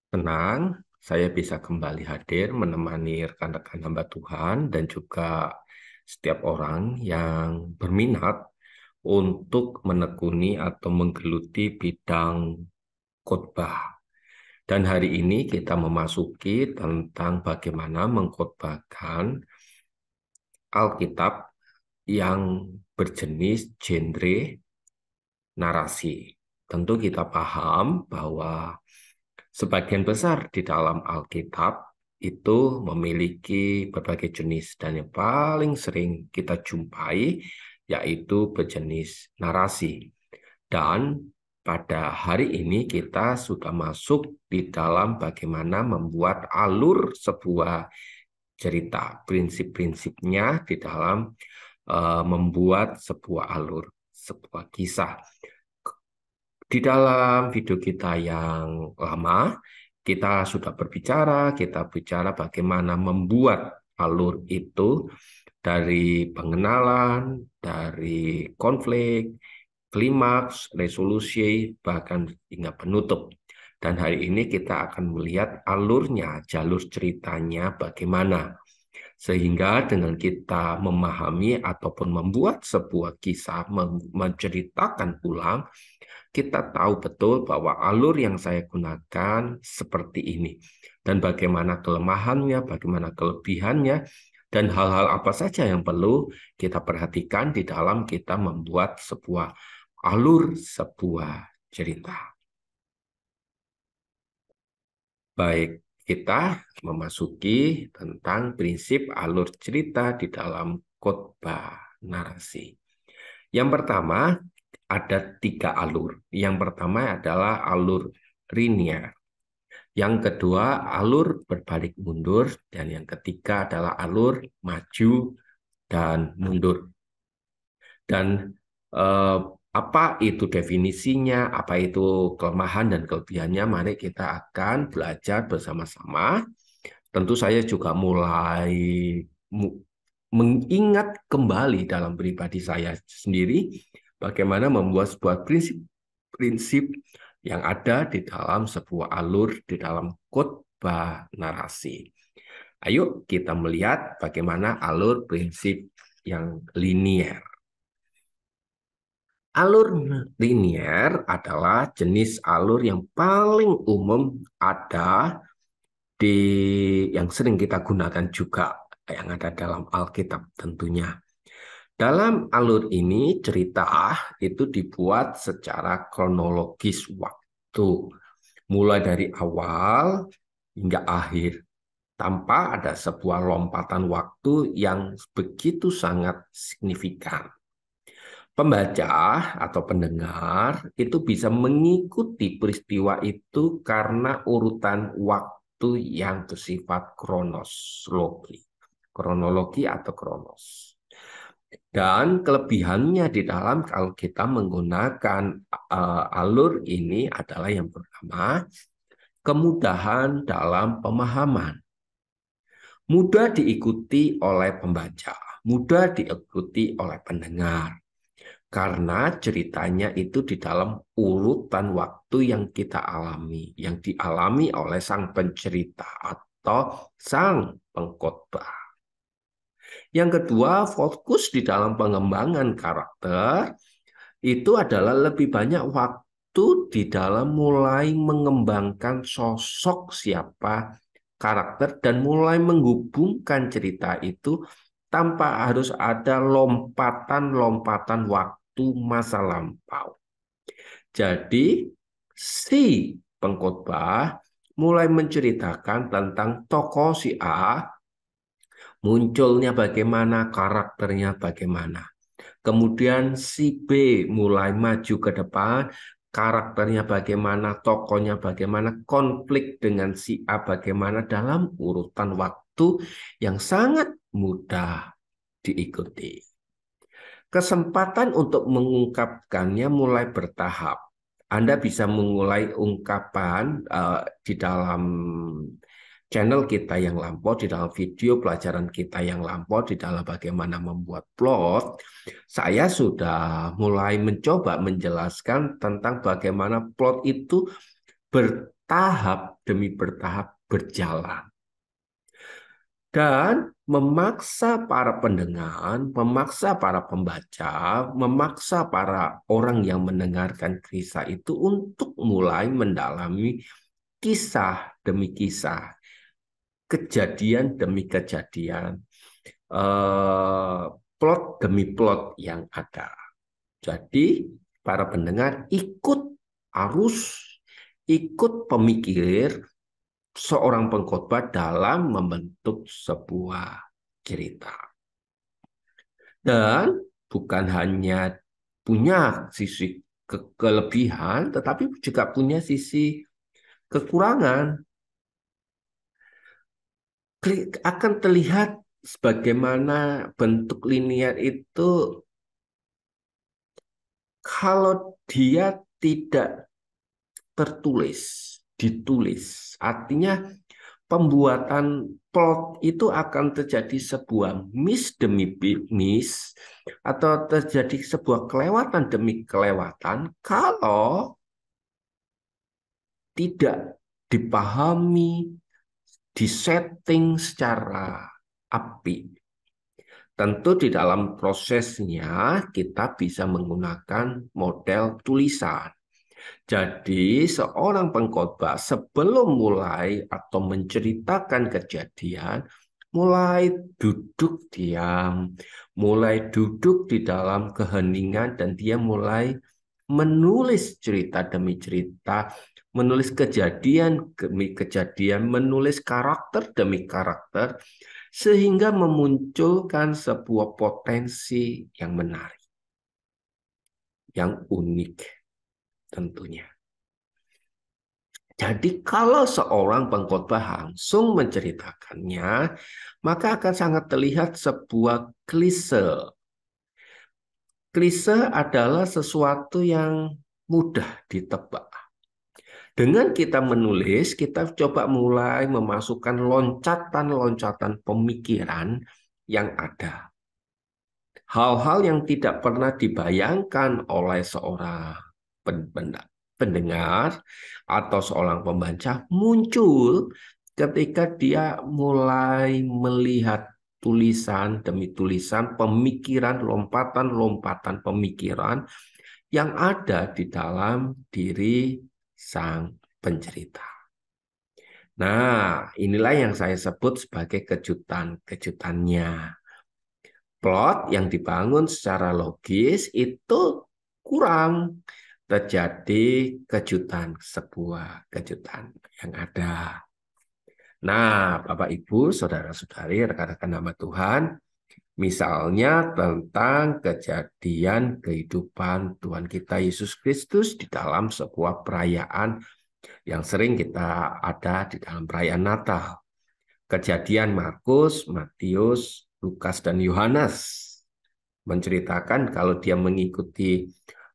Senang saya bisa kembali hadir menemani rekan-rekan hamba Tuhan dan juga setiap orang yang berminat untuk menekuni atau menggeluti bidang khotbah. Dan hari ini kita memasuki tentang bagaimana mengkhotbahkan Alkitab yang berjenis genre narasi. Tentu kita paham bahwa sebagian besar di dalam Alkitab itu memiliki berbagai jenis dan yang paling sering kita jumpai yaitu berjenis narasi. Dan pada hari ini kita sudah masuk di dalam bagaimana membuat alur sebuah cerita, prinsip-prinsipnya di dalam membuat sebuah alur, sebuah kisah. Di dalam video kita yang lama, kita sudah kita bicara bagaimana membuat alur itu dari pengenalan, dari konflik, klimaks, resolusi, bahkan hingga penutup. Dan hari ini kita akan melihat alurnya, jalur ceritanya bagaimana. Sehingga dengan kita memahami ataupun membuat sebuah kisah, menceritakan ulang, kita tahu betul bahwa alur yang saya gunakan seperti ini. Dan bagaimana kelemahannya, bagaimana kelebihannya, dan hal-hal apa saja yang perlu kita perhatikan di dalam kita membuat sebuah alur, sebuah cerita. Baik, kita memasuki tentang prinsip alur cerita di dalam khotbah narasi. Yang pertama, ada 3 alur. Yang pertama adalah alur linear. Yang kedua, alur berbalik mundur. Dan yang ketiga adalah alur maju dan mundur. Dan apa itu definisinya, apa itu kelemahan dan kelebihannya, mari kita akan belajar bersama-sama. Tentu saya juga mulai mengingat kembali dalam pribadi saya sendiri bagaimana membuat sebuah prinsip-prinsip yang ada di dalam sebuah alur, di dalam khotbah narasi. Ayo kita melihat bagaimana alur prinsip yang linier. Alur linier adalah jenis alur yang paling umum ada di yang sering kita gunakan juga yang ada dalam Alkitab tentunya. Dalam alur ini cerita itu dibuat secara kronologis waktu, mulai dari awal hingga akhir, tanpa ada sebuah lompatan waktu yang begitu sangat signifikan. Pembaca atau pendengar itu bisa mengikuti peristiwa itu karena urutan waktu yang bersifat kronologi atau kronos. Dan kelebihannya di dalam kalau kita menggunakan alur ini adalah yang pertama, kemudahan dalam pemahaman. Mudah diikuti oleh pembaca, mudah diikuti oleh pendengar. Karena ceritanya itu di dalam urutan waktu yang kita alami, yang dialami oleh sang pencerita atau sang pengkhotbah. Yang kedua, fokus di dalam pengembangan karakter itu adalah lebih banyak waktu di dalam mulai mengembangkan sosok siapa karakter dan mulai menghubungkan cerita itu tanpa harus ada lompatan-lompatan waktu masa lampau. Jadi si pengkhotbah mulai menceritakan tentang tokoh si A, munculnya bagaimana, karakternya bagaimana. Kemudian si B mulai maju ke depan, karakternya bagaimana, tokohnya bagaimana, konflik dengan si A bagaimana dalam urutan waktu yang sangat mudah diikuti. Kesempatan untuk mengungkapkannya mulai bertahap. Anda bisa memulai ungkapan di dalam channel kita yang lampau, di dalam video pelajaran kita yang lampau, di dalam bagaimana membuat plot. Saya sudah mulai mencoba menjelaskan tentang bagaimana plot itu bertahap demi bertahap berjalan. Dan memaksa para pendengar, memaksa para pembaca, memaksa para orang yang mendengarkan kisah itu untuk mulai mendalami kisah demi kisah, kejadian demi kejadian, eh, plot demi plot yang ada. Jadi para pendengar ikut arus, ikut pemikir seorang pengkhotbah dalam membentuk sebuah cerita. Dan bukan hanya punya sisi kelebihan, tetapi juga punya sisi kekurangan. Akan terlihat bagaimana bentuk linear itu kalau dia tidak tertulis, ditulis. Artinya pembuatan plot itu akan terjadi sebuah miss demi miss atau terjadi sebuah kelewatan demi kelewatan kalau tidak dipahami, disetting secara apik. Tentu di dalam prosesnya kita bisa menggunakan model tulisan. Jadi seorang pengkhotbah sebelum mulai atau menceritakan kejadian, mulai duduk diam, mulai duduk di dalam keheningan dan dia mulai menulis cerita demi cerita, menulis kejadian demi kejadian, menulis karakter demi karakter, sehingga memunculkan sebuah potensi yang menarik, yang unik tentunya. Jadi kalau seorang pengkhotbah langsung menceritakannya, maka akan sangat terlihat sebuah klise. Klise adalah sesuatu yang mudah ditebak. Dengan kita menulis, kita coba mulai memasukkan loncatan-loncatan pemikiran yang ada. Hal-hal yang tidak pernah dibayangkan oleh seorang pendengar atau seorang pembaca muncul ketika dia mulai melihat tulisan demi tulisan, pemikiran, lompatan-lompatan pemikiran yang ada di dalam diri sang pencerita. Nah, inilah yang saya sebut sebagai kejutan-kejutannya. Plot yang dibangun secara logis itu kurang, terjadi kejutan, sebuah kejutan yang ada. Nah, Bapak Ibu, saudara-saudari, rekan-rekan nama Tuhan, misalnya tentang kejadian kehidupan Tuhan kita Yesus Kristus di dalam sebuah perayaan yang sering kita ada di dalam perayaan Natal. Kejadian Markus, Matius, Lukas, dan Yohanes menceritakan kalau dia mengikuti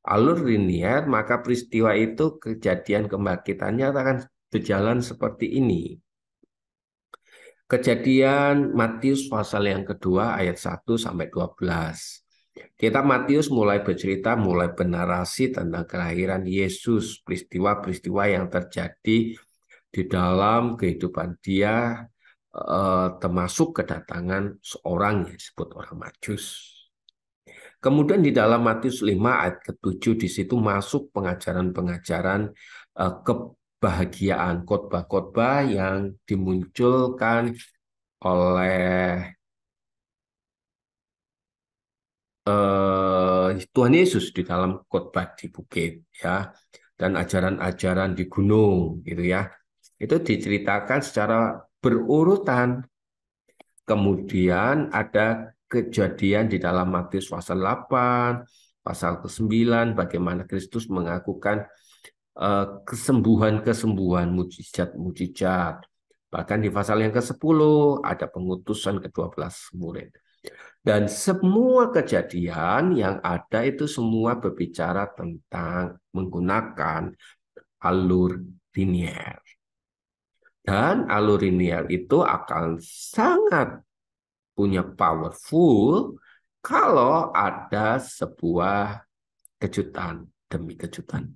alur linear, maka peristiwa itu kejadian kebangkitannya akan berjalan seperti ini. Kejadian Matius pasal yang kedua ayat 1 sampai 12. Kitab Matius mulai bercerita, mulai bernarasi tentang kelahiran Yesus, peristiwa-peristiwa yang terjadi di dalam kehidupan dia, termasuk kedatangan seorang yang disebut orang Majus. Kemudian di dalam Matius 5 ayat ke-7 di situ masuk pengajaran-pengajaran kebahagiaan, khotbah-khotbah yang dimunculkan oleh Tuhan Yesus di dalam khotbah di bukit ya, dan ajaran-ajaran di gunung gitu ya. Itu diceritakan secara berurutan. Kemudian ada kejadian di dalam Matius pasal 8, pasal ke-9, bagaimana Kristus mengakukan kesembuhan-kesembuhan, mujizat-mujizat. Bahkan di pasal yang ke-10 ada pengutusan ke-12 murid. Dan semua kejadian yang ada itu semua berbicara tentang menggunakan alur linear. Dan alur linear itu akan sangat punya powerful kalau ada sebuah kejutan demi kejutan.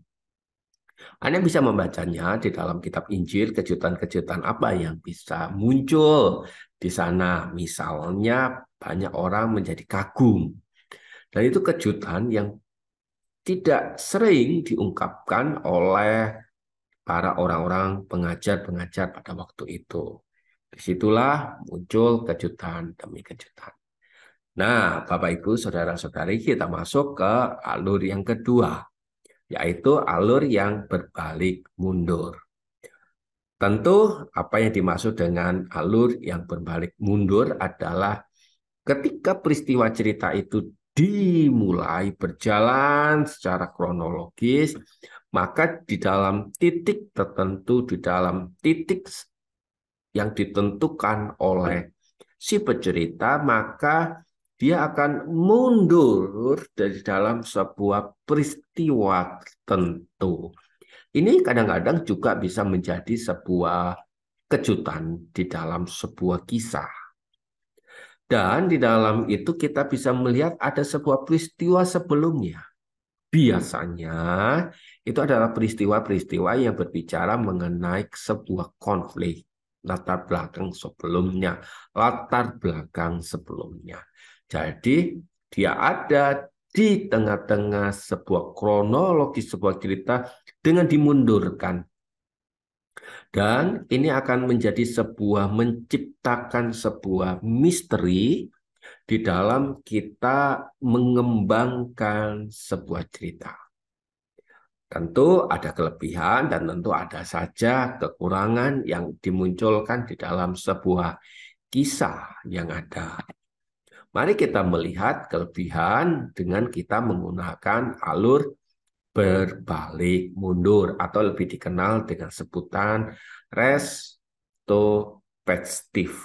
Anda bisa membacanya di dalam kitab Injil, kejutan-kejutan apa yang bisa muncul di sana. Misalnya banyak orang menjadi kagum. Dan itu kejutan yang tidak sering diungkapkan oleh para orang-orang pengajar-pengajar pada waktu itu. Disitulah muncul kejutan demi kejutan. Nah, Bapak Ibu, Saudara-saudari, kita masuk ke alur yang kedua, yaitu alur yang berbalik mundur. Tentu apa yang dimaksud dengan alur yang berbalik mundur adalah ketika peristiwa cerita itu dimulai berjalan secara kronologis, maka di dalam titik tertentu, di dalam titik yang ditentukan oleh si pencerita, maka dia akan mundur dari dalam sebuah peristiwa tertentu. Ini kadang-kadang juga bisa menjadi sebuah kejutan di dalam sebuah kisah. Dan di dalam itu kita bisa melihat ada sebuah peristiwa sebelumnya. Biasanya itu adalah peristiwa-peristiwa yang berbicara mengenai sebuah konflik. Latar belakang sebelumnya. Latar belakang sebelumnya. Jadi dia ada di tengah-tengah sebuah kronologi, sebuah cerita dengan dimundurkan. Dan ini akan menjadi sebuah menciptakan sebuah misteri di dalam kita mengembangkan sebuah cerita. Tentu ada kelebihan dan tentu ada saja kekurangan yang dimunculkan di dalam sebuah kisah yang ada. Mari kita melihat kelebihan dengan kita menggunakan alur berbalik mundur atau lebih dikenal dengan sebutan retrospektif.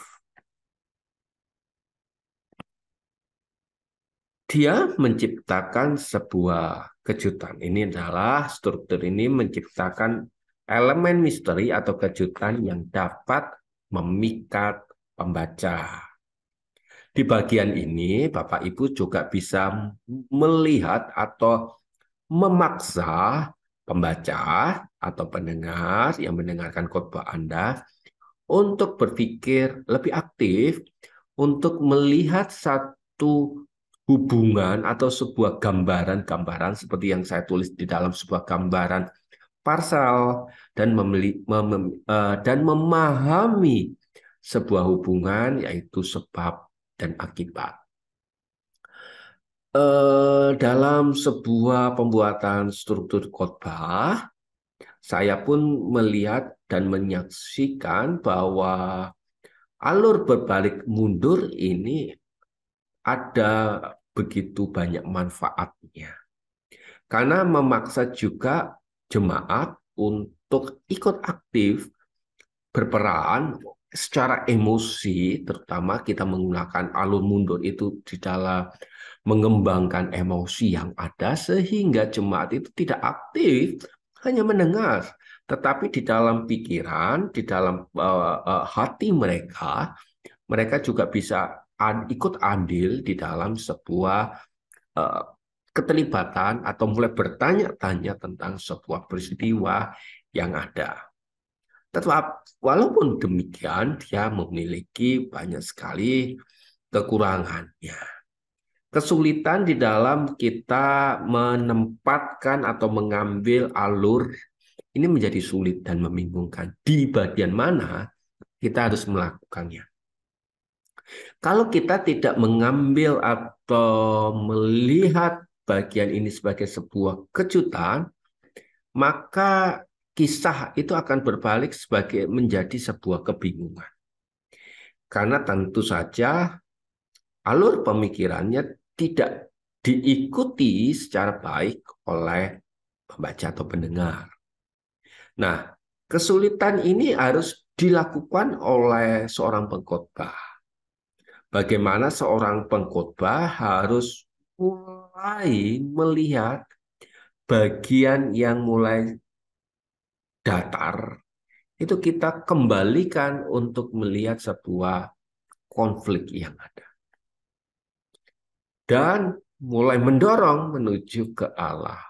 Dia menciptakan sebuah kejutan. Ini adalah struktur ini menciptakan elemen misteri atau kejutan yang dapat memikat pembaca. Di bagian ini, Bapak Ibu juga bisa melihat atau memaksa pembaca atau pendengar yang mendengarkan khotbah Anda untuk berpikir lebih aktif, untuk melihat satu hubungan atau sebuah gambaran-gambaran seperti yang saya tulis di dalam sebuah gambaran parsel dan dan memahami sebuah hubungan yaitu sebab dan akibat. Dalam sebuah pembuatan struktur khotbah, saya pun melihat dan menyaksikan bahwa alur berbalik mundur ini ada begitu banyak manfaatnya. Karena memaksa juga jemaat untuk ikut aktif berperan secara emosi, terutama kita menggunakan alur mundur itu di dalam mengembangkan emosi yang ada sehingga jemaat itu tidak aktif hanya mendengar, tetapi di dalam pikiran, di dalam hati mereka, mereka juga bisa ikut andil di dalam sebuah uh, keterlibatan atau mulai bertanya-tanya tentang sebuah peristiwa yang ada. Tetapi walaupun demikian, dia memiliki banyak sekali kekurangannya. Kesulitan di dalam kita menempatkan atau mengambil alur ini menjadi sulit dan membingungkan. Di bagian mana kita harus melakukannya? Kalau kita tidak mengambil atau melihat bagian ini sebagai sebuah kejutan, maka kisah itu akan berbalik sebagai menjadi sebuah kebingungan. Karena tentu saja alur pemikirannya tidak diikuti secara baik oleh pembaca atau pendengar. Nah, kesulitan ini harus dilakukan oleh seorang pengkhotbah. Bagaimana seorang pengkhotbah harus mulai melihat bagian yang mulai datar, itu kita kembalikan untuk melihat sebuah konflik yang ada. Dan mulai mendorong menuju ke arah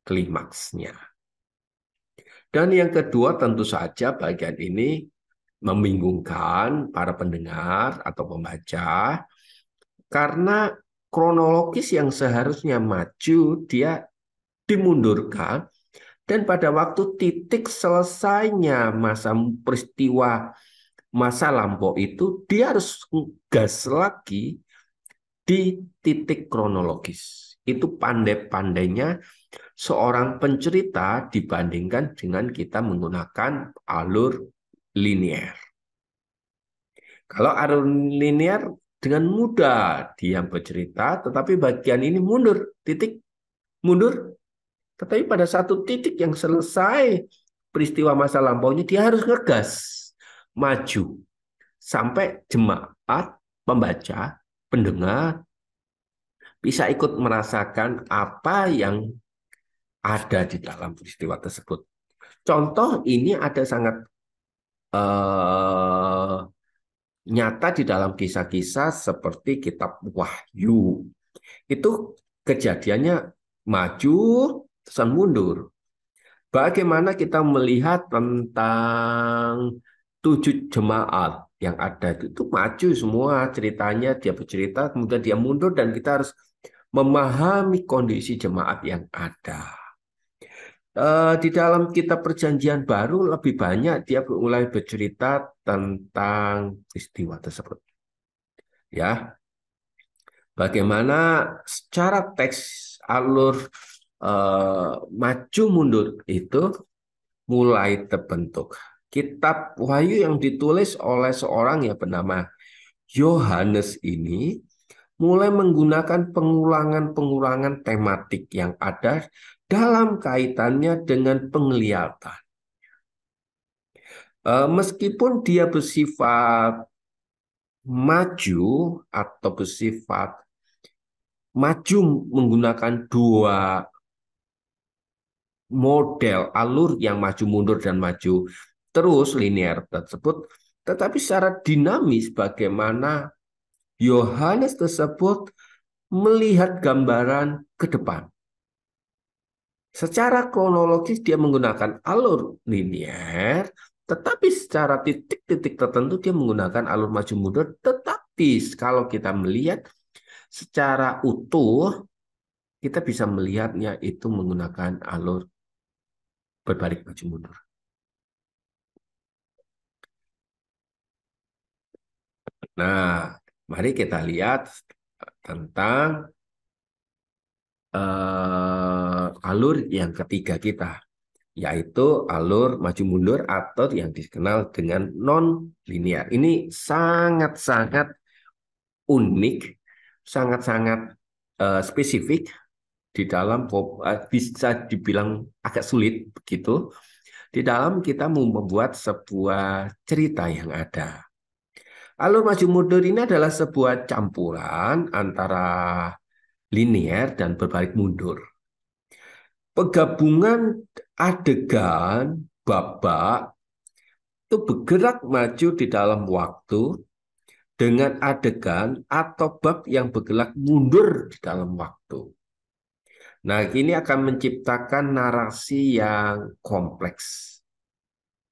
klimaksnya. Dan yang kedua tentu saja bagian ini membingungkan para pendengar atau pembaca karena kronologis yang seharusnya maju dia dimundurkan dan pada waktu titik selesainya masa peristiwa masa lampau itu dia harus gas lagi di titik kronologis. Itu pandai-pandainya seorang pencerita dibandingkan dengan kita menggunakan alur linear. Kalau alur linear dengan mudah dia bercerita, tetapi bagian ini mundur, titik mundur. Tetapi pada satu titik yang selesai peristiwa masa lampaunya, dia harus ngegas, maju. Sampai jemaat, pembaca, pendengar bisa ikut merasakan apa yang ada di dalam peristiwa tersebut. Contoh ini ada sangat eh, nyata di dalam kisah-kisah seperti kitab Wahyu. Itu kejadiannya maju, terus mundur. Bagaimana kita melihat tentang 7 jemaat yang ada itu maju semua ceritanya, dia bercerita, kemudian dia mundur dan kita harus memahami kondisi jemaat yang ada. Di dalam kitab Perjanjian Baru lebih banyak dia mulai bercerita tentang peristiwa tersebut. Ya, bagaimana secara teks alur maju mundur itu mulai terbentuk. Kitab Wahyu yang ditulis oleh seorang yang bernama Yohanes ini mulai menggunakan pengulangan-pengulangan tematik yang ada dalam kaitannya dengan penglihatan. Meskipun dia bersifat maju atau bersifat maju menggunakan dua model alur yang maju mundur dan maju terus linear tersebut, tetapi secara dinamis bagaimana Yohanes tersebut melihat gambaran ke depan. Secara kronologis dia menggunakan alur linear, tetapi secara titik-titik tertentu dia menggunakan alur maju mundur. Tetapi kalau kita melihat secara utuh, kita bisa melihatnya itu menggunakan alur berbalik maju mundur. Nah, mari kita lihat tentang alur yang ketiga kita, yaitu alur maju mundur atau yang dikenal dengan non-linear. Ini sangat-sangat unik, sangat-sangat spesifik di dalam bisa dibilang agak sulit begitu di dalam kita membuat sebuah cerita yang ada. Alur maju mundur ini adalah sebuah campuran antara linear dan berbalik mundur. Penggabungan adegan babak itu bergerak maju di dalam waktu dengan adegan atau bab yang bergerak mundur di dalam waktu. Nah, ini akan menciptakan narasi yang kompleks,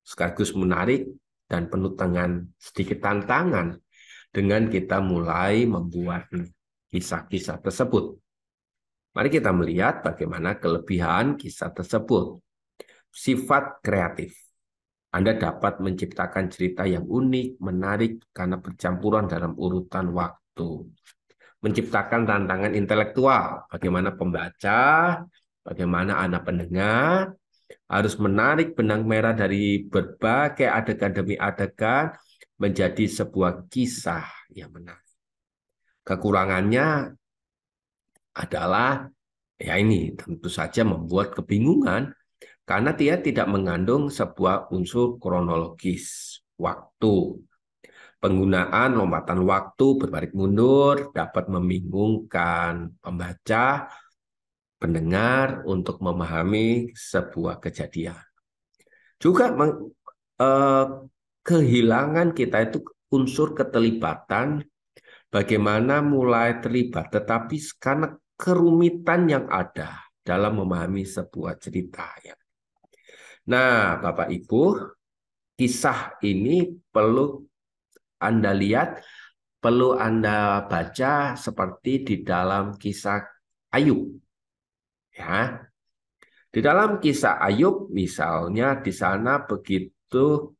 sekaligus menarik dan penuh dengan sedikit tantangan dengan kita mulai membuat kisah-kisah tersebut. Mari kita melihat bagaimana kelebihan kisah tersebut. Sifat kreatif. Anda dapat menciptakan cerita yang unik, menarik, karena percampuran dalam urutan waktu. Menciptakan tantangan intelektual. Bagaimana pembaca, bagaimana anak pendengar, harus menarik benang merah dari berbagai adegan demi adegan menjadi sebuah kisah yang menarik. Kekurangannya adalah, ya ini tentu saja membuat kebingungan, karena dia tidak mengandung sebuah unsur kronologis waktu. Penggunaan lompatan waktu berbalik mundur dapat membingungkan pembaca, pendengar untuk memahami sebuah kejadian. Juga kehilangan kita itu unsur keterlibatan, bagaimana mulai terlibat, tetapi karena kerumitan yang ada dalam memahami sebuah cerita. Ya. Nah, Bapak Ibu, kisah ini perlu Anda lihat, perlu Anda baca seperti di dalam kisah Ayub. Ya, di dalam kisah Ayub, misalnya di sana begitu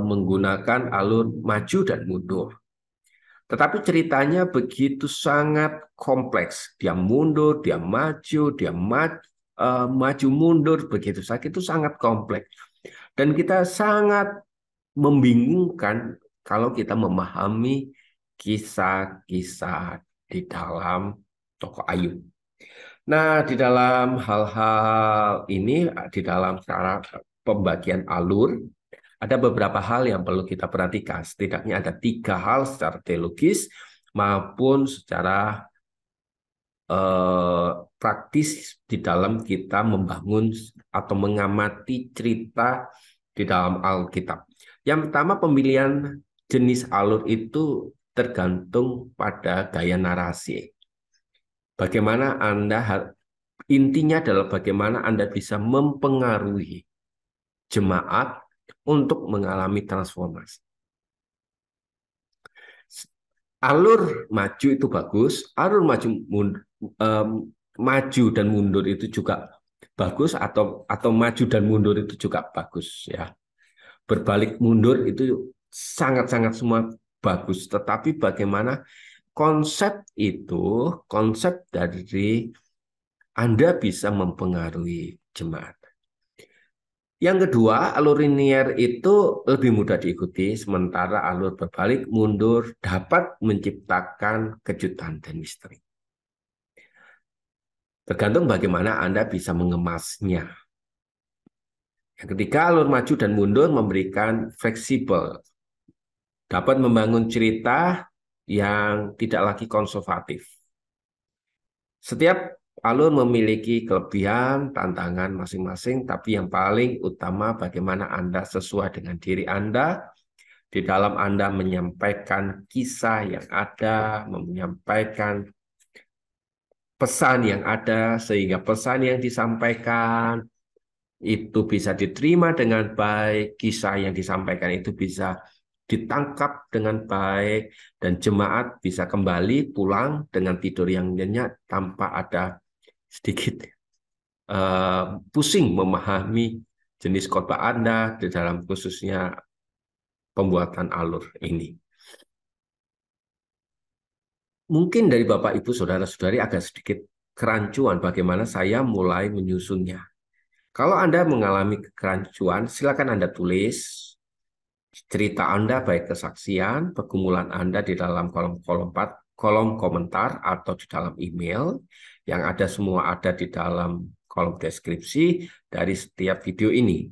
menggunakan alur maju dan mundur. Tetapi ceritanya begitu sangat kompleks. Dia mundur, dia maju, maju mundur, begitu saja. Itu sangat kompleks. Dan kita sangat membingungkan kalau kita memahami kisah-kisah di dalam tokoh Ayub. Nah, di dalam hal-hal ini, di dalam cara pembagian alur, ada beberapa hal yang perlu kita perhatikan. Setidaknya ada 3 hal secara teologis maupun secara praktis di dalam kita membangun atau mengamati cerita di dalam Alkitab. Yang pertama, pemilihan jenis alur itu tergantung pada gaya narasi. Bagaimana intinya adalah bagaimana Anda bisa mempengaruhi jemaat untuk mengalami transformasi. Alur maju itu bagus, alur maju dan mundur itu juga bagus, atau maju dan mundur itu juga bagus ya. Berbalik mundur itu sangat-sangat semua bagus, tetapi bagaimana konsep dari Anda bisa mempengaruhi jemaat. Yang kedua, alur linier itu lebih mudah diikuti, sementara alur berbalik mundur dapat menciptakan kejutan dan misteri. Tergantung bagaimana Anda bisa mengemasnya. Yang ketiga, alur maju dan mundur memberikan fleksibel, dapat membangun cerita yang tidak lagi konservatif. Setiap alur memiliki kelebihan, tantangan masing-masing, tapi yang paling utama bagaimana Anda sesuai dengan diri Anda, di dalam Anda menyampaikan kisah yang ada, menyampaikan pesan yang ada, sehingga pesan yang disampaikan itu bisa diterima dengan baik, kisah yang disampaikan itu bisa ditangkap dengan baik, dan jemaat bisa kembali pulang dengan tidur yang nyenyak tanpa ada sedikit pusing memahami jenis khotbah Anda di dalam khususnya pembuatan alur ini. Mungkin dari Bapak, Ibu, Saudara-saudari agak sedikit kerancuan bagaimana saya mulai menyusunnya. Kalau Anda mengalami kerancuan, silakan Anda tulis cerita Anda, baik kesaksian, pergumulan Anda di dalam kolom komentar atau di dalam email, yang ada semua ada di dalam kolom deskripsi dari setiap video ini.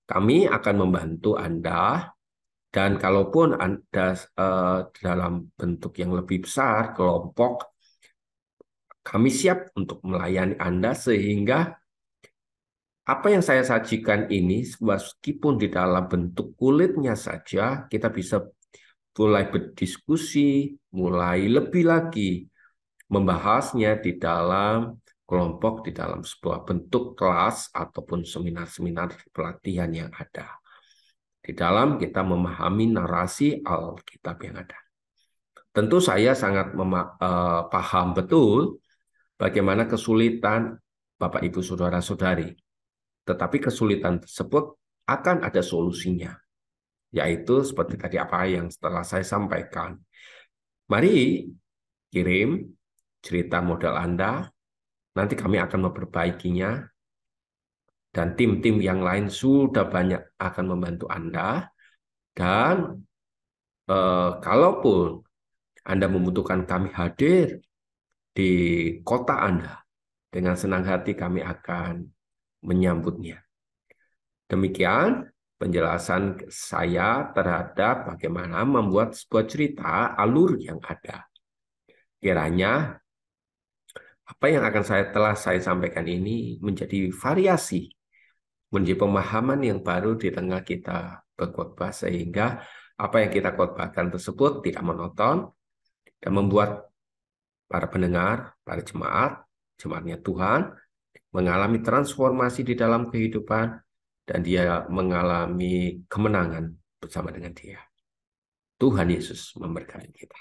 Kami akan membantu Anda, dan kalaupun Anda dalam bentuk yang lebih besar, kelompok, kami siap untuk melayani Anda sehingga apa yang saya sajikan ini, meskipun di dalam bentuk kulitnya saja, kita bisa mulai berdiskusi, mulai lebih lagi membahasnya di dalam kelompok, di dalam sebuah bentuk kelas ataupun seminar-seminar pelatihan yang ada. Di dalam kita memahami narasi Alkitab yang ada. Tentu saya sangat paham betul bagaimana kesulitan Bapak, Ibu, Saudara-saudari. Tetapi kesulitan tersebut akan ada solusinya, yaitu seperti tadi apa yang setelah saya sampaikan. Mari kirim cerita modal Anda, nanti kami akan memperbaikinya, dan tim-tim yang lain sudah banyak akan membantu Anda. Dan kalaupun Anda membutuhkan kami hadir di kota Anda, dengan senang hati kami akan menyambutnya. Demikian penjelasan saya terhadap bagaimana membuat sebuah cerita alur yang ada. Kiranya apa yang telah saya sampaikan ini menjadi variasi, menjadi pemahaman yang baru di tengah kita berkhotbah, sehingga apa yang kita khotbahkan tersebut tidak monoton dan membuat para pendengar, para jemaatnya Tuhan mengalami transformasi di dalam kehidupan, dan dia mengalami kemenangan bersama dengan dia. Tuhan Yesus memberkati kita.